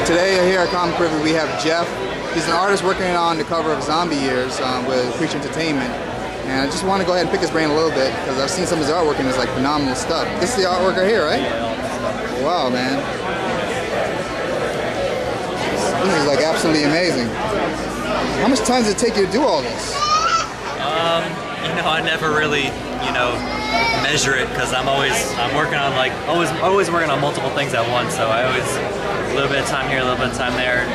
Today here at Comic River we have Jeff. He's an artist working on the cover of Zombie Years with Creature Entertainment. And I just want to go ahead and pick his brain a little bit because I've seen some of his artwork and it's like phenomenal stuff. This is the artwork right here, right? Yeah, wow, man. This is like absolutely amazing. How much time does it take you to do all this? You know, I never really, measure it because I'm working on always working on multiple things at once. So I always a little bit of time here, a little bit of time there.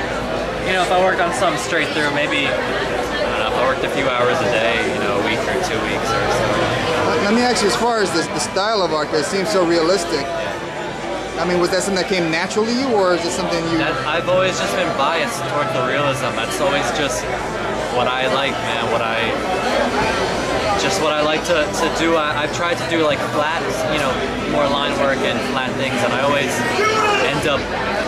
You know, if I work on something straight through, maybe I don't know, if I worked a few hours a day, a week or 2 weeks or so. Let me ask you, as far as the style of art, it seems so realistic. I mean, was that something that came naturally to you, or is it something you... I've always just been biased toward the realism. That's always just what I like, man. What I like to do. I've tried to do like flat, more line work and flat things, and I always end up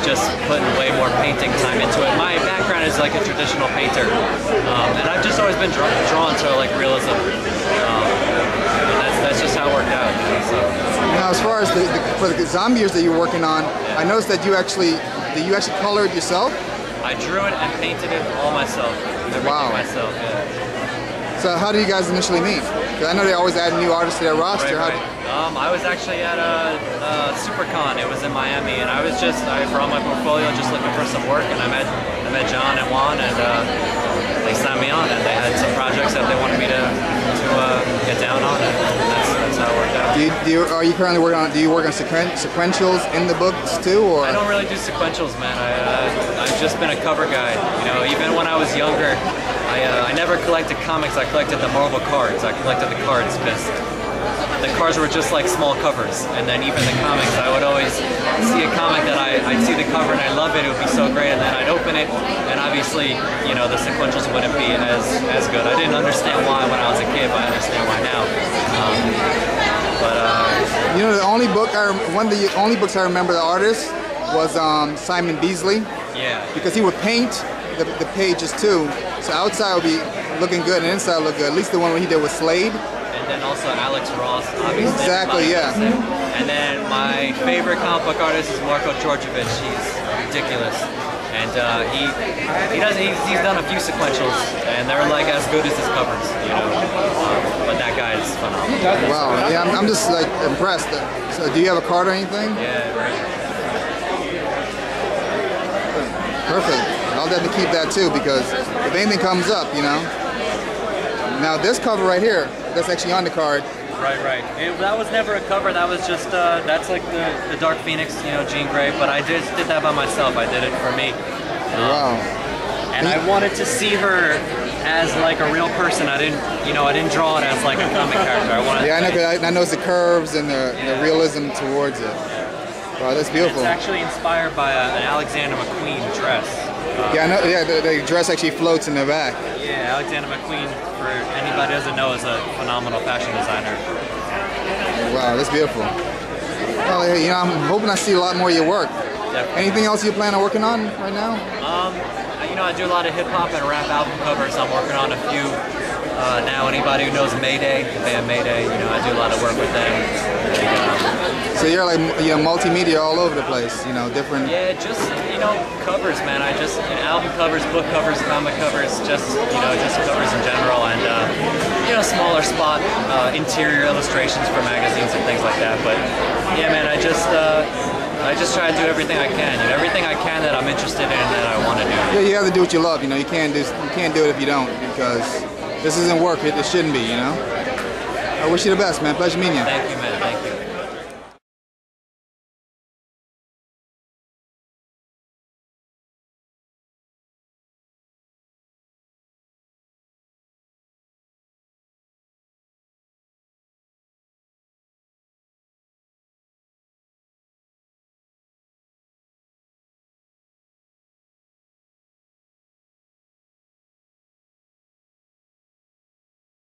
just putting way more painting time into it. My background is like a traditional painter, and I've just always been drawn to like realism. That's just how it worked out. So. Now, as far as for the zombie years that you're working on, I noticed that you actually colored yourself. I drew it and painted it all myself. Everything myself. Yeah. So how do you guys initially meet? Because I know they always add new artists to their roster. Right. I was actually at SuperCon. It was in Miami, and I brought my portfolio just looking for some work, and I met John and Juan, and they signed me on, and they had some projects that they wanted me to get down on, and that's how it worked out. Are you currently working on? Do you work on sequentials in the books too, or? I don't really do sequentials, man. I've just been a cover guy. Even when I was younger. I never collected comics, I collected the Marvel cards. I collected the cards because the cards were just like small covers. And then even the comics, I would always see a comic that I'd see the cover and I love it, it would be so great, and then I'd open it, and obviously, the sequentials wouldn't be as good. I didn't understand why when I was a kid, but I understand why now. The only book one of the only books I remember the artist was Simon Beasley. Yeah. Because he would paint the pages too, so outside would be looking good and inside would look good. At least the one he did with Slade. And then also Alex Ross, obviously. Exactly, yeah. And then my favorite comic book artist is Marko Djordjevic. He's ridiculous, and he's done a few sequentials, and they're like as good as his covers, But that guy is phenomenal. Wow, yeah, I'm just like impressed. So, do you have a card or anything? Yeah, right. Perfect. I'll definitely keep that too, because if anything comes up, Now this cover right here, that's actually on the card. Right. That was never a cover. That was just that's like the Dark Phoenix, Jean Grey. But I did that by myself. I did it for me. Wow. And I wanted to see her as like a real person. I didn't draw it as like a comic character. I know the curves and the realism towards it. Wow, that's beautiful. It's actually inspired by an Alexander McQueen dress. I know. Yeah, the dress actually floats in the back. Yeah, Alexander McQueen, for anybody who doesn't know, is a phenomenal fashion designer. Wow, that's beautiful. Well, I'm hoping I see a lot more of your work. Definitely. Anything else you plan on working on right now? I do a lot of hip hop and rap album covers. I'm working on a few now. Anybody who knows Mayday, the band Mayday, I do a lot of work with them. So you're like, multimedia all over the place, different. Yeah, just covers, man. Album covers, book covers, comic covers, just covers in general, and smaller spot interior illustrations for magazines and things like that. But yeah, man, I just try to do everything I can, everything I can that I'm interested in and that I want to do. Yeah, you have to do what you love. You can't do it if you don't, because this isn't work. It shouldn't be. I wish you the best, man. Pleasure meeting you. Thank you, man.